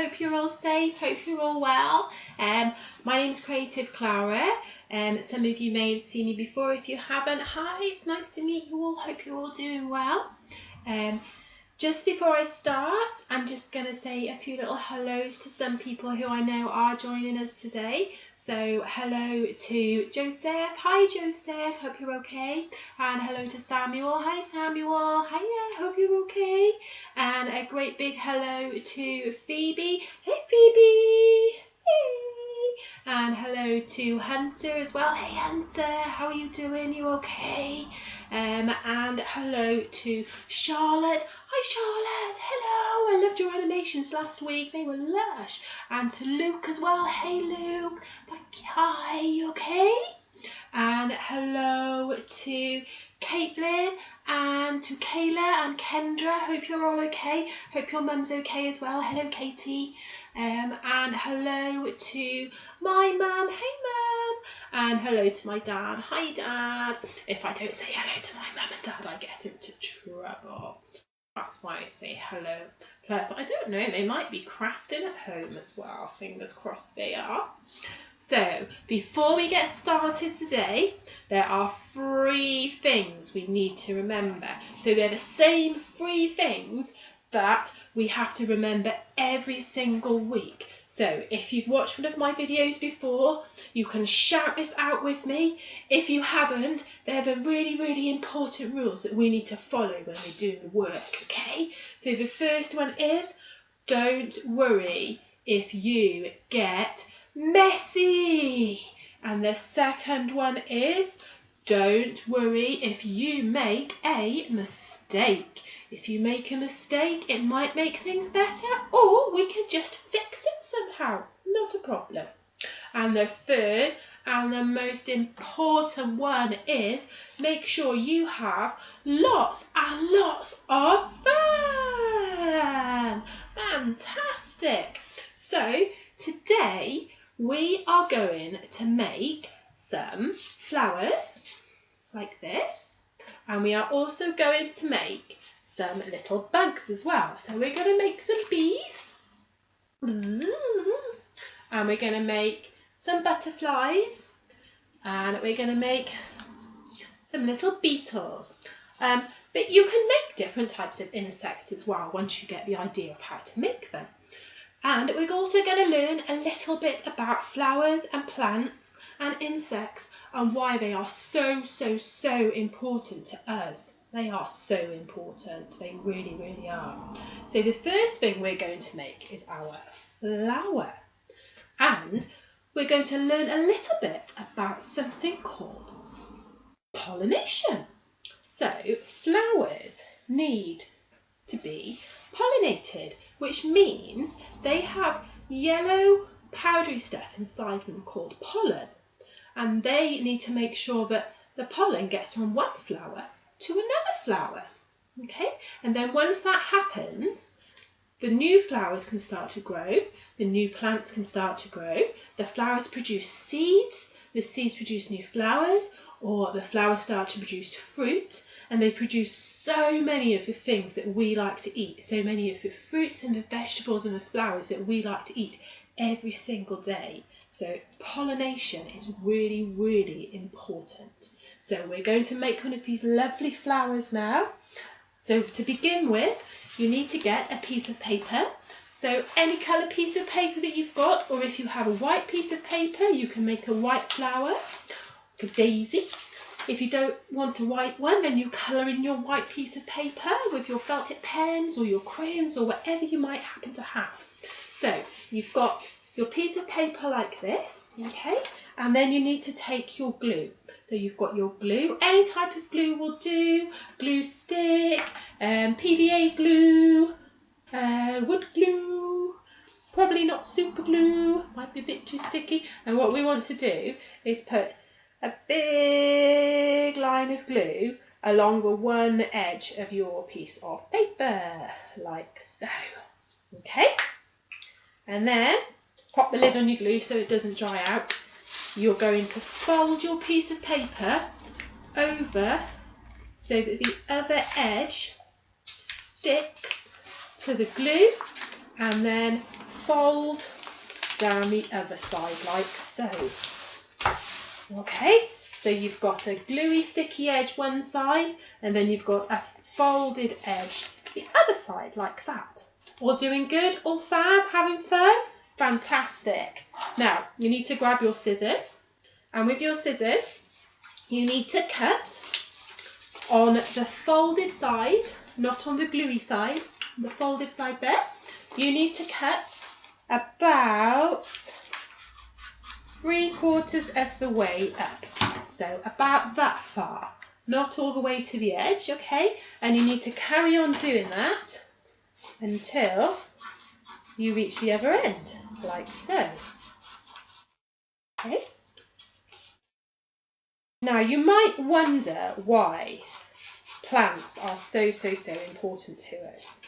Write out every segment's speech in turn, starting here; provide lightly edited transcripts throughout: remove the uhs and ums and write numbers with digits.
Hope you're all safe. Hope you're all well. My name's Creative Clara. Some of you may have seen me before. If you haven't, hi, it's nice to meet you all. Hope you're all doing well. Just before I start, I'm just going to say a few little hellos to some people who I know are joining us today. So hello to Joseph. Hi Joseph, hope you're okay. And hello to Samuel. Hi Samuel. Hiya, hope you're okay. And a great big hello to Phoebe. Hey Phoebe. Hey. And hello to Hunter as well. Hey Hunter, how are you doing? You okay? And hello to Charlotte. Hi Charlotte, hello. I loved your animations last week. They were lush. And to Luke as well. Hey Luke. Hi, you okay? And hello to Caitlin and to Kayla and Kendra. Hope you're all okay. Hope your mum's okay as well. Hello Katie. And hello to my mum. Hey mum. And hello to my dad. Hi dad. If I don't say hello to my mum and dad, I get into trouble. That's why I say hello. Plus, I don't know, they might be crafting at home as well. Fingers crossed they are. So, before we get started today, there are 3 things we need to remember. So they're the same 3 things that we have to remember every single week. So if you've watched one of my videos before, you can shout this out with me. If you haven't, they're the really, really important rules that we need to follow when we're doing the work, okay? So the first one is, don't worry if you get messy. And the second one is, don't worry if you make a mistake. If you make a mistake, it might make things better, or we can just fix it somehow. Not a problem. And the third and the most important one is, make sure you have lots and lots of fun. Fantastic. So today we are going to make some flowers like this, and we are also going to make some little bugs as well. So we're going to make some bees, and we're going to make some butterflies, and we're going to make some little beetles. But you can make different types of insects as well once you get the idea of how to make them. And we're also going to learn a little bit about flowers and plants and insects and why they are so, so, so important to us. They are so important. They really, really are. So the first thing we're going to make is our flower. And we're going to learn a little bit about something called pollination. So flowers need to be pollinated, which means they have yellow powdery stuff inside them called pollen. And they need to make sure that the pollen gets from one flower to another flower, okay? And then once that happens, the new flowers can start to grow, the new plants can start to grow, the flowers produce seeds, the seeds produce new flowers, or the flowers start to produce fruit, and they produce so many of the things that we like to eat, so many of the fruits and the vegetables and the flowers that we like to eat every single day. So pollination is really, really important. So we're going to make one of these lovely flowers now. So to begin with, you need to get a piece of paper. So any colour piece of paper that you've got, or if you have a white piece of paper, you can make a white flower, like a daisy. If you don't want a white one, then you colour in your white piece of paper with your felt tip pens or your crayons or whatever you might happen to have. So you've got your piece of paper like this, okay? And then you need to take your glue. So you've got your glue, any type of glue will do, glue stick, PVA glue, wood glue, probably not super glue, might be a bit too sticky. And what we want to do is put a big line of glue along the one edge of your piece of paper, like so, okay? And then pop the lid on your glue so it doesn't dry out. You're going to fold your piece of paper over so that the other edge sticks to the glue, and then fold down the other side like so. Okay, so you've got a gluey sticky edge one side and then you've got a folded edge the other side like that. All doing good? All fab? Having fun? Fantastic. Now you need to grab your scissors, and with your scissors you need to cut on the folded side, not on the gluey side, the folded side there. You need to cut about 3/4 of the way up, so about that far, not all the way to the edge, okay? And you need to carry on doing that until you reach the other end, like so. Okay. Now you might wonder why plants are so important to us.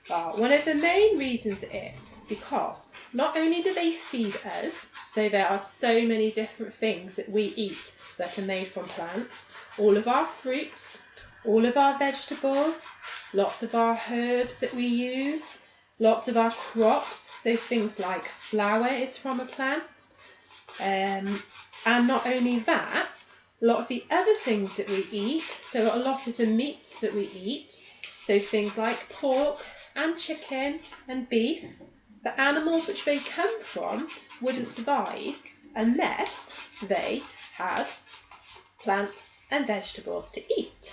Well, one of the main reasons is because not only do they feed us, so there are so many different things that we eat that are made from plants, all of our fruits, all of our vegetables, lots of our herbs that we use, lots of our crops, so things like flour is from a plant, and not only that, a lot of the other things that we eat, so a lot of the meats that we eat, so things like pork and chicken and beef, the animals which they come from wouldn't survive unless they had plants and vegetables to eat.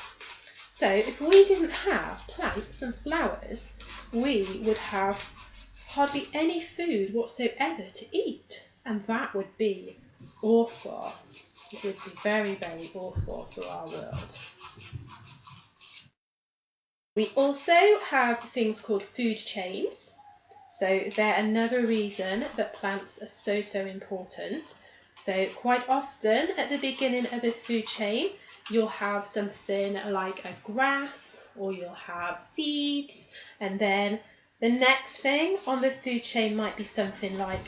So if we didn't have plants and flowers, we would have hardly any food whatsoever to eat, and that would be awful. It would be very awful for our world. We also have things called food chains. So they're another reason that plants are so important. So quite often at the beginning of a food chain, you'll have something like a grass, or you'll have seeds, and then the next thing on the food chain might be something like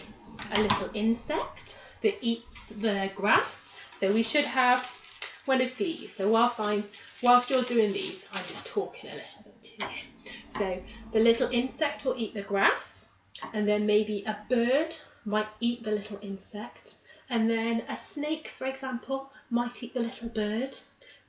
a little insect that eats the grass. So we should have one of these. So whilst you're doing these, I'm just talking a little bit to you. So the little insect will eat the grass, and then maybe a bird might eat the little insect, and then a snake, for example, might eat the little bird,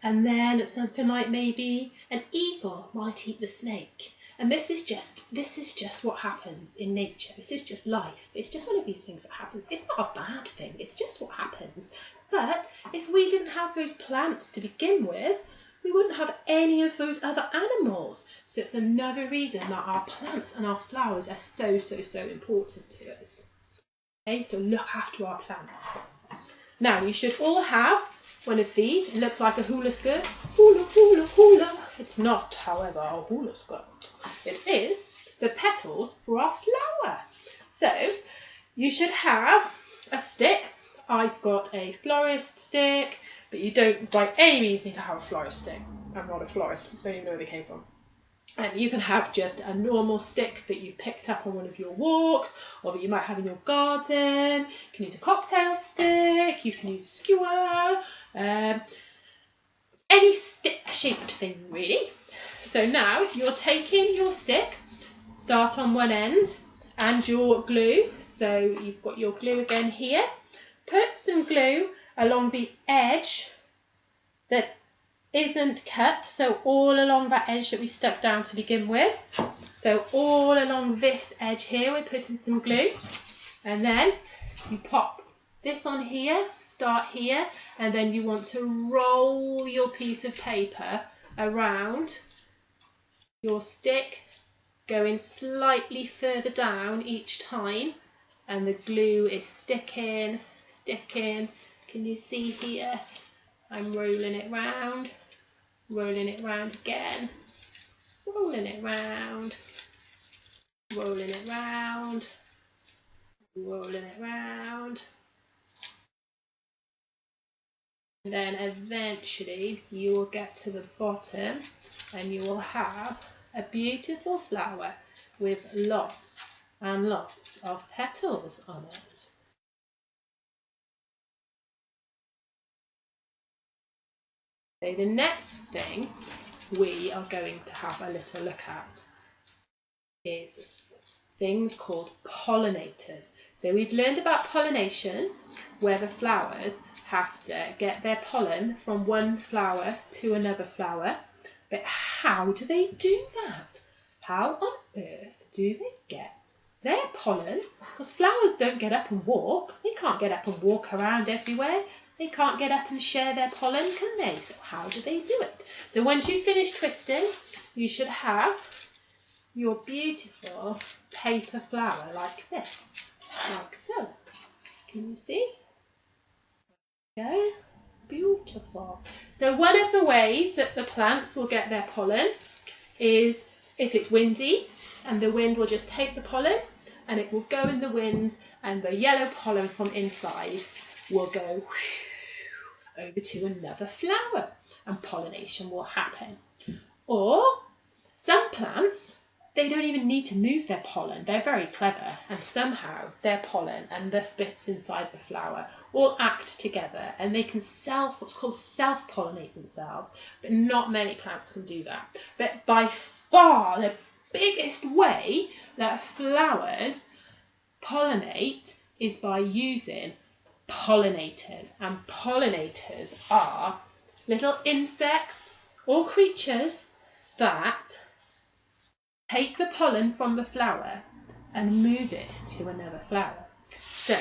and then something like maybe an eagle might eat the snake. And this is just what happens in nature. This is just life. It's just one of these things that happens. It's not a bad thing. It's just what happens. But if we didn't have those plants to begin with, we wouldn't have any of those other animals. So it's another reason that our plants and our flowers are so important to us. Okay, so look after our plants. Now you should all have one of these. It looks like a hula skirt. Hula. It's not, however, a hula skirt. It is the petals for our flower. So you should have a stick. I've got a florist stick, but you don't by any means need to have a florist stick. I'm not a florist. I don't even know where they came from. You can have just a normal stick that you picked up on one of your walks, or that you might have in your garden. You can use a cocktail stick, you can use a skewer, any stick-shaped thing really. So now you're taking your stick, start on one end, and your glue. So you've got your glue again here. Put some glue along the edge that isn't cut, so all along that edge that we stuck down to begin with. So all along this edge here we're putting some glue, and then you pop this on here, start here, and then you want to roll your piece of paper around your stick, going slightly further down each time, and the glue is sticking. Can you see here? I'm rolling it round again, rolling it round, rolling it round, rolling it round. And then eventually you will get to the bottom and you will have a beautiful flower with lots and lots of petals on it. So the next thing we are going to have a little look at is things called pollinators. So we've learned about pollination, where the flowers have to get their pollen from one flower to another flower. But how do they do that? How on earth do they get their pollen? Because flowers don't get up and walk. They can't get up and walk around everywhere. They can't get up and share their pollen, can they? So how do they do it? So once you finish twisting, you should have your beautiful paper flower like this, like so. Can you see? Go. Beautiful. So one of the ways that the plants will get their pollen is if it's windy, and the wind will just take the pollen and it will go in the wind, and the yellow pollen from inside will go over to another flower and pollination will happen. Or some plants, they don't even need to move their pollen. They're very clever, and somehow their pollen and the bits inside the flower all act together, and they can what's called self-pollinate themselves, but not many plants can do that. But by far the biggest way that flowers pollinate is by using pollinators, and pollinators are little insects or creatures that take the pollen from the flower and move it to another flower. So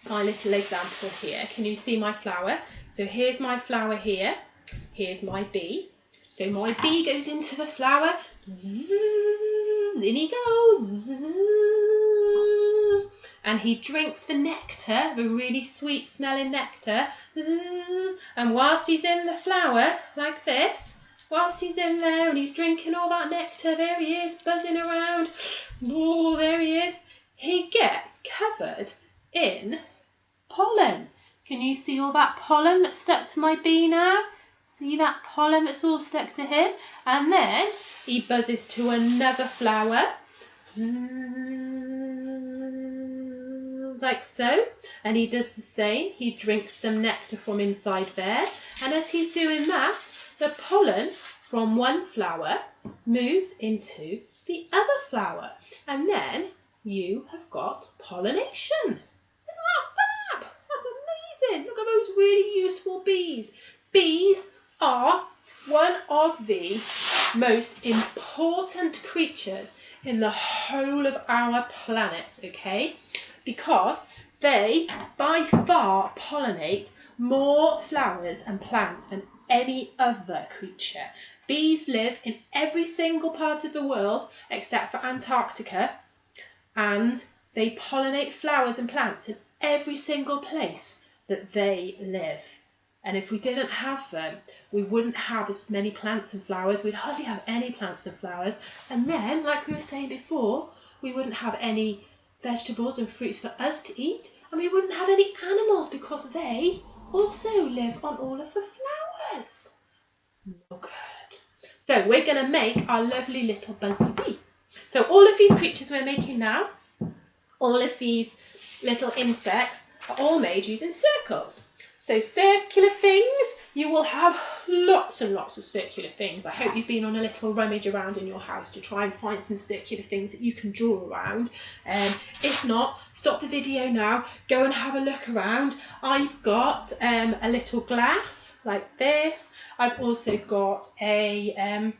my little example here, can you see my flower? So here's my flower here, here's my bee. So my bee goes into the flower, in he goes, and he drinks the nectar, the really sweet smelling nectar, and whilst he's in the flower like this, whilst he's in there and he's drinking all that nectar, there he is, buzzing around, oh, there he is, he gets covered in pollen. Can you see all that pollen that's stuck to my bee now? See that pollen that's all stuck to him? And then he buzzes to another flower, like so, and he does the same. He drinks some nectar from inside there, and as he's doing that, the pollen from one flower moves into the other flower, and then you have got pollination. Isn't that fab? That's amazing. Look at those really useful bees. Bees are one of the most important creatures in the whole of our planet, okay? Because they by far pollinate more flowers and plants than any other creature. Bees live in every single part of the world except for Antarctica, and they pollinate flowers and plants in every single place that they live. And if we didn't have them, we wouldn't have as many plants and flowers. We'd hardly have any plants and flowers. And then, like we were saying before, we wouldn't have any vegetables and fruits for us to eat, and we wouldn't have any animals because they also live on all of the flowers. No good. So we're going to make our lovely little buzzy bee. So all of these creatures we're making now, all of these little insects, are all made using circles. So circular things, you will have lots and lots of circular things. I hope you've been on a little rummage around in your house to try and find some circular things that you can draw around. If not, stop the video now, go and have a look around. I've got a little glass like this. I've also got a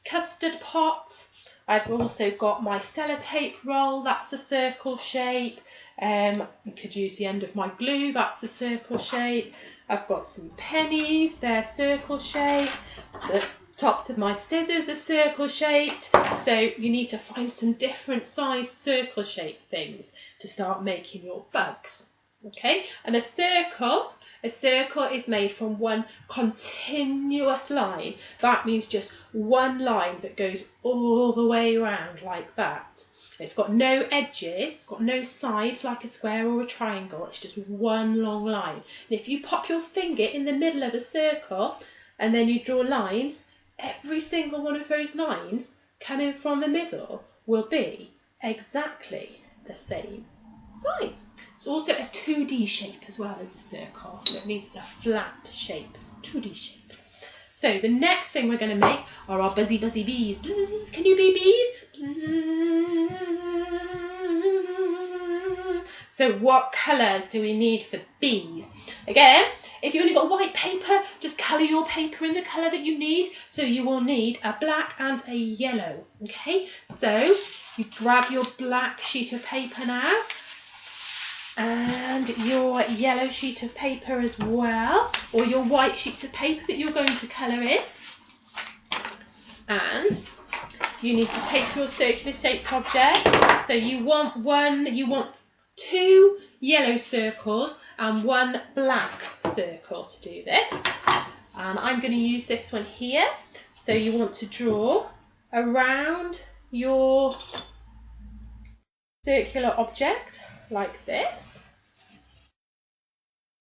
custard pot. I've also got my sellotape roll, that's a circle shape. You could use the end of my glue, that's a circle shape. I've got some pennies, they're circle shaped. The tops of my scissors are circle shaped. So you need to find some different size circle shaped things to start making your bugs. Okay, and a circle is made from one continuous line. That means just one line that goes all the way around like that. It's got no edges, it's got no sides like a square or a triangle, it's just one long line. And if you pop your finger in the middle of a circle and then you draw lines, every single one of those lines coming from the middle will be exactly the same size. It's also a 2D shape as well as a circle, so it means it's a flat shape, it's a 2D shape. So the next thing we're going to make are our buzzy bees. Bzzz, can you be bees? Bzzz. So what colours do we need for bees? Again, if you've only got white paper, just colour your paper in the colour that you need. So you will need a black and a yellow. Okay, so you grab your black sheet of paper now and your yellow sheet of paper as well, or your white sheets of paper that you're going to colour in. And you need to take your circular shaped object. So you want 2 yellow circles and 1 black circle to do this. And I'm going to use this one here. So you want to draw around your circular object like this.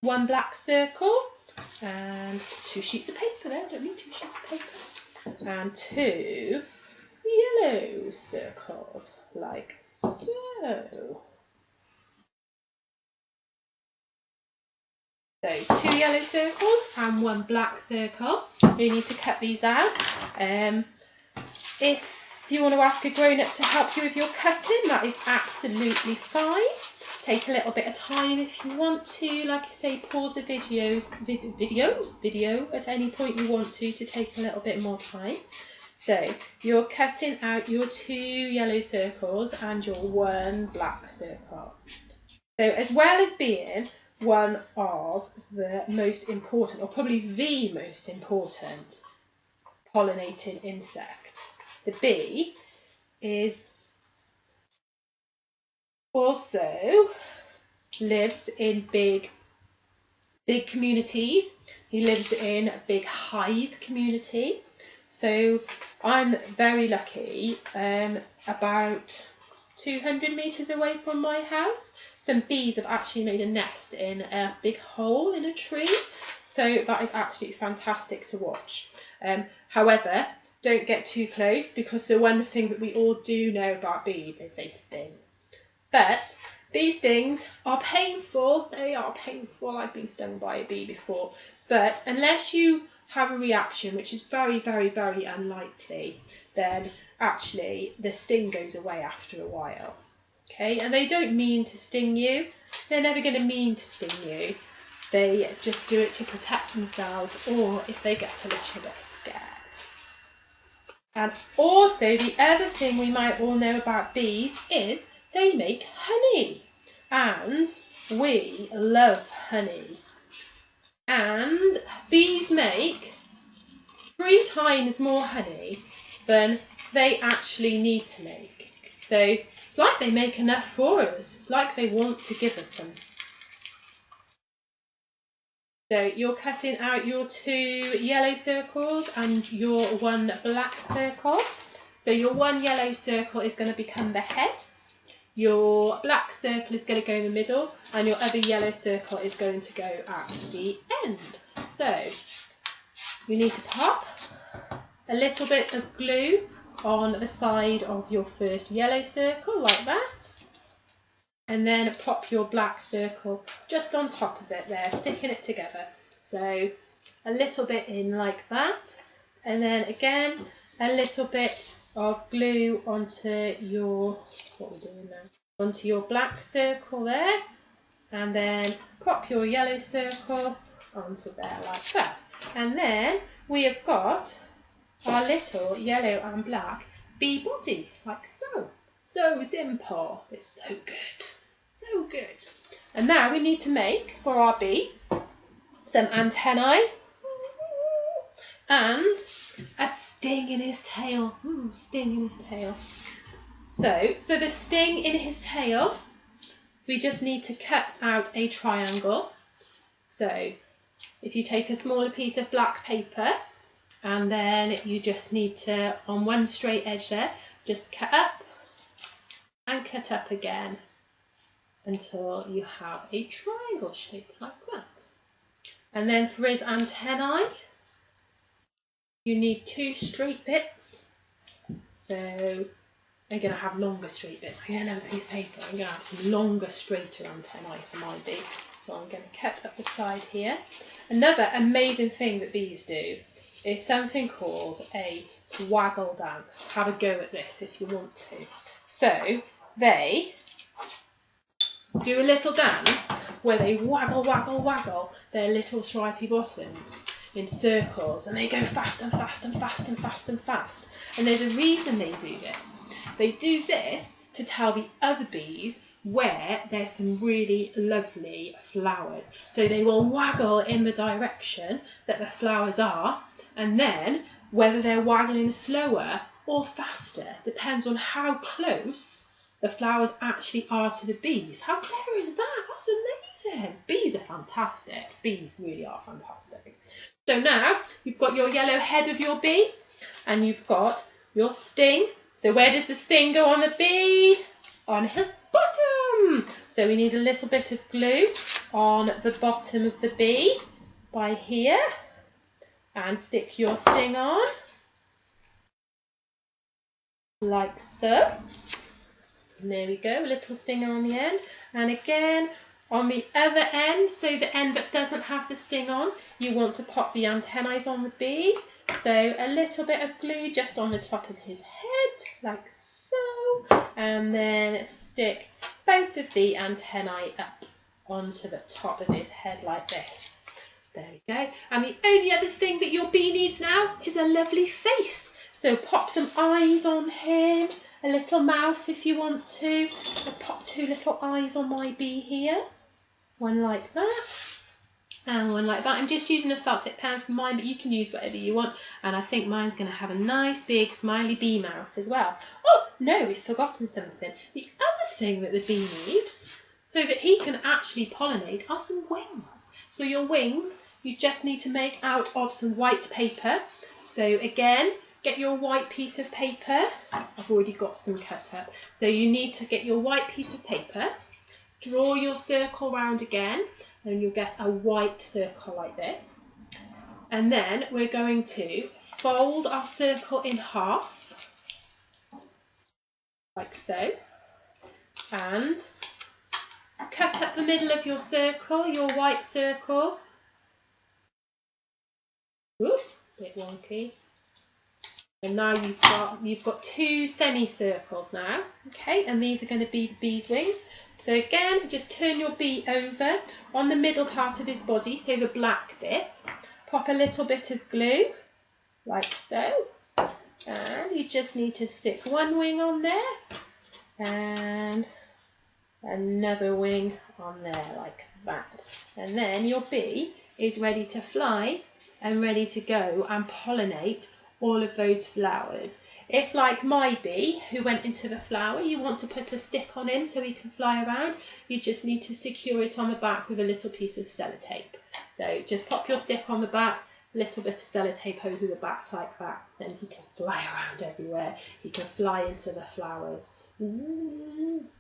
1 black circle and 2 sheets of paper there. I don't need 2 sheets of paper. And 2 yellow circles like so. So 2 yellow circles and 1 black circle. You need to cut these out. If you want to ask a grown-up to help you with your cutting, that is absolutely fine. Take a little bit of time if you want to. Like I say, pause the video at any point you want to take a little bit more time. So you're cutting out your 2 yellow circles and your 1 black circle. So as well as being one of the most important, or probably the most important, pollinating insect, the bee is also lives in big communities. He lives in a big hive community. So I'm very lucky. About 200 metres away from my house, some bees have actually made a nest in a big hole in a tree. So that is absolutely fantastic to watch. However, don't get too close, because the one thing that we all do know about bees is they sting. But bee stings are painful. They are painful. I've been stung by a bee before. But unless you have a reaction, which is very, very, very unlikely, then actually the sting goes away after a while. Okay, and they don't mean to sting you. They're never going to mean to sting you. They just do it to protect themselves, or if they get a little bit scared. And also the other thing we might all know about bees is they make honey, and we love honey. And bees make 3 times more honey than they actually need to make. So it's like they make enough for us. It's like they want to give us some. So you're cutting out your 2 yellow circles and your 1 black circle. So your 1 yellow circle is going to become the head. Your black circle is going to go in the middle, and your other yellow circle is going to go at the end. So you need to pop a little bit of glue on the side of your first yellow circle like that, and then pop your black circle just on top of it there, sticking it together. So a little bit in like that, and then again a little bit of glue onto your, what we're doing now, onto your black circle there, and then pop your yellow circle onto there like that. And then we have got our little yellow and black bee body, like so. So simple, it's so good, so good. And now we need to make, for our bee, some antennae and a sting in his tail. Sting in his tail. So for the sting in his tail, we just need to cut out a triangle. So if you take a smaller piece of black paper, and then you just need to, on one straight edge there, just cut up and cut up again until you have a triangle shape like that. And then for his antennae, you need 2 straight bits. So I'm going to have longer straight bits. I'm going to have a piece of paper. I'm going to have some longer, straighter antennae for my bee. So I'm going to cut up the side here. Another amazing thing that bees do is something called a waggle dance. Have a go at this if you want to. So they do a little dance where they waggle, waggle, waggle their little stripy bottoms in circles, and they go fast and fast and fast and fast and fast. And there's a reason they do this. They do this to tell the other bees where there's some really lovely flowers. So they will waggle in the direction that the flowers are, and then whether they're waggling slower or faster depends on how close the flowers actually are to the bees. How clever is that? That's amazing. Bees are fantastic. Bees really are fantastic. So now you've got your yellow head of your bee and you've got your sting. So where does the sting go on the bee? On his bottom. So we need a little bit of glue on the bottom of the bee by here, and stick your sting on like so. And there we go, a little stinger on the end. And again, on the other end, so the end that doesn't have the sting on, you want to pop the antennae on the bee. So a little bit of glue just on the top of his head, like so. And then stick both of the antennae up onto the top of his head like this. There we go. And the only other thing that your bee needs now is a lovely face. So pop some eyes on him. A little mouth if you want to. I'll pop 2 little eyes on my bee here. One like that and one like that. I'm just using a felt tip pen for mine, but you can use whatever you want. And I think mine's going to have a nice big smiley bee mouth as well. Oh no, we've forgotten something. The other thing that the bee needs so that he can actually pollinate are some wings. So your wings you just need to make out of some white paper. So again, get your white piece of paper. I've already got some cut up. So you need to get your white piece of paper, draw your circle round again, and you'll get a white circle like this. And then we're going to fold our circle in half, like so, and cut up the middle of your circle, your white circle. Ooh, bit wonky. And now you've got 2 semicircles now, okay, and these are going to be the bee's wings. So again, just turn your bee over on the middle part of his body, so the black bit. Pop a little bit of glue, like so, and you just need to stick one wing on there, and another wing on there, like that. And then your bee is ready to fly and ready to go and pollinate all of those flowers. If, like my bee who went into the flower, you want to put a stick on him so he can fly around, you just need to secure it on the back with a little piece of sellotape. So just pop your stick on the back, a little bit of sellotape over the back like that, then he can fly around everywhere. He can fly into the flowers. Zzz.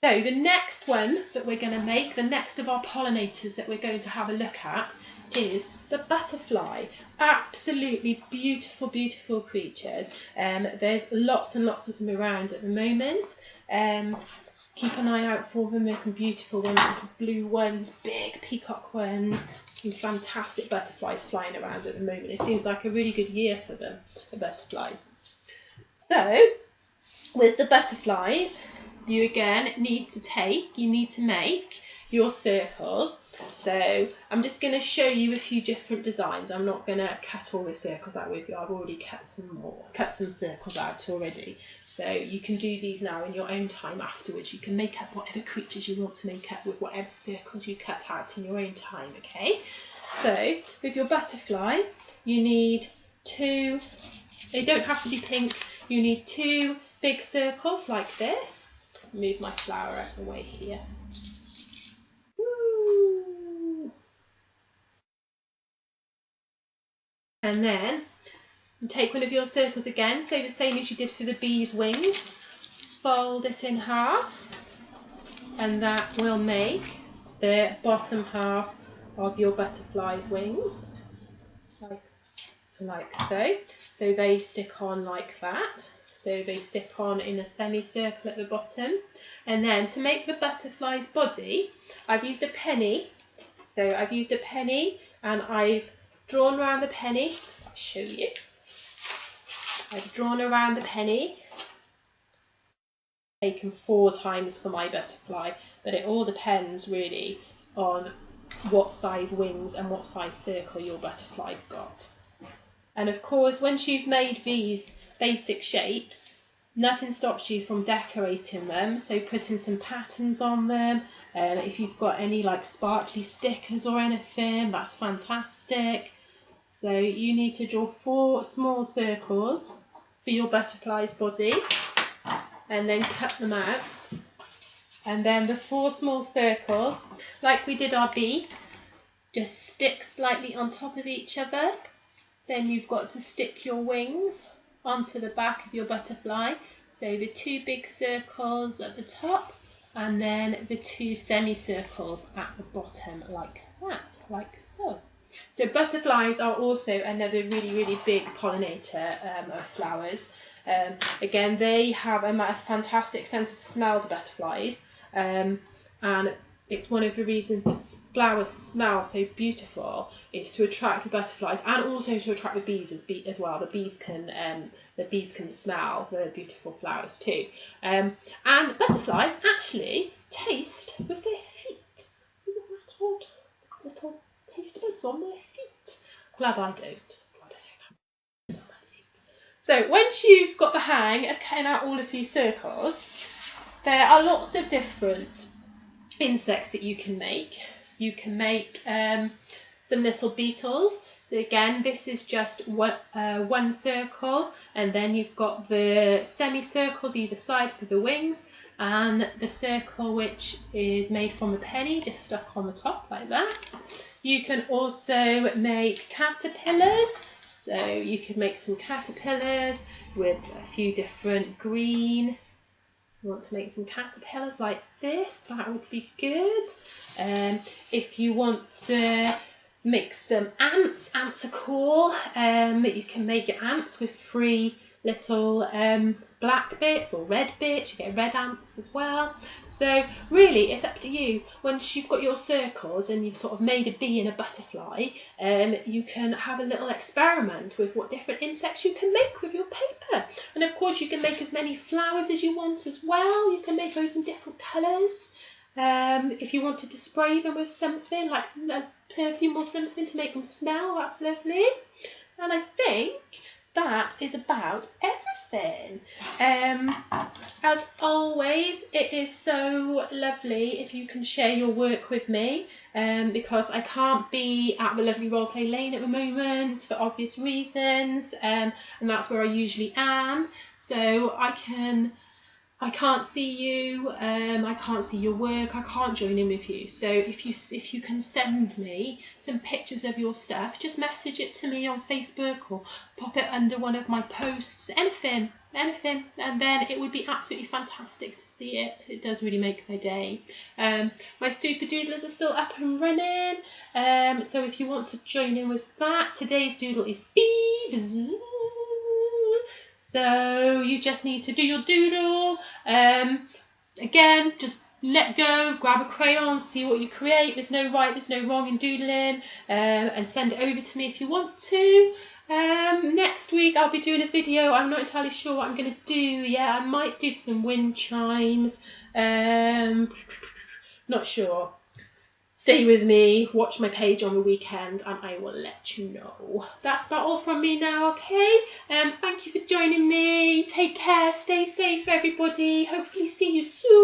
So the next one that we're going to make, the next of our pollinators that we're going to have a look at, is the butterfly. Absolutely beautiful, beautiful creatures. There's lots and lots of them around at the moment. Keep an eye out for them. There's some beautiful ones, little blue ones, big peacock ones, some fantastic butterflies flying around at the moment. It seems like a really good year for them, the butterflies. So with the butterflies, you again need to make your circles. So I'm just going to show you a few different designs. I'm not going to cut all the circles out with you. I've already cut some circles out already. So you can do these now in your own time afterwards. You can make up whatever creatures you want to make up with whatever circles you cut out in your own time, okay? So with your butterfly, you need 2, they don't have to be pink, you need 2 big circles like this. Move my flower out of the way here. Woo. And then take one of your circles again, so the same as you did for the bee's wings, fold it in half, and that will make the bottom half of your butterfly's wings, like so. So they stick on like that. So they stick on in a semicircle at the bottom. And then to make the butterfly's body, I've used a penny. So I've used a penny and I've drawn around the penny. I'll show you. I've drawn around the penny taken 4 times for my butterfly, but it all depends really on what size wings and what size circle your butterfly's got. And of course, once you've made these basic shapes, nothing stops you from decorating them, so putting some patterns on them. If you've got any like sparkly stickers or anything, that's fantastic. So you need to draw 4 small circles for your butterfly's body and then cut them out. And then the 4 small circles, like we did our bee, just stick slightly on top of each other. Then you've got to stick your wings onto the back of your butterfly. So the 2 big circles at the top and then the 2 semicircles at the bottom, like that, like so. So butterflies are also another really, really big pollinator of flowers. Again, they have a fantastic sense of smell, the butterflies, and it's one of the reasons that flowers smell so beautiful is to attract the butterflies and also to attract the bees as well. The bees can smell the beautiful flowers too. And butterflies actually taste with their feet. Isn't that odd? Little taste buds on their feet. Glad I don't. So once you've got the hang of cutting out all of these circles, there are lots of different insects that you can make. You can make some little beetles. So again, this is just one circle, and then you've got the semicircles either side for the wings, and the circle which is made from a penny just stuck on the top like that. You can also make caterpillars. So you could make some caterpillars with a few different green. You want to make some caterpillars like this, that would be good. If you want to make some ants, ants are cool. You can make your ants with 3 little black bits or red bits. You get red ants as well. So really it's up to you. Once you've got your circles and you've sort of made a bee and a butterfly, you can have a little experiment with what different insects you can make with your paper. And of course you can make as many flowers as you want as well. You can make those in different colours. If you wanted to spray them with something like some perfume or something to make them smell, that's lovely. And I think that is about everything. As always, it is so lovely if you can share your work with me, because I can't be at the lovely Roleplay Lane at the moment for obvious reasons, and that's where I usually am. So I can't see you, I can't see your work, I can't join in with you. So if you can send me some pictures of your stuff, just message it to me on Facebook or pop it under one of my posts, anything, and then it would be absolutely fantastic to see it. It does really make my day. My super doodlers are still up and running, so if you want to join in with that, today's doodle is bees. So you just need to do your doodle. Again, just let go, grab a crayon, see what you create. There's no right, there's no wrong in doodling, and send it over to me if you want to. Next week I'll be doing a video. I'm not entirely sure what I'm going to do yet. I might do some wind chimes. Not sure. Stay with me, watch my page on the weekend, and I will let you know. That's about all from me now, okay? Thank you for joining me. Take care, stay safe, everybody. Hopefully see you soon.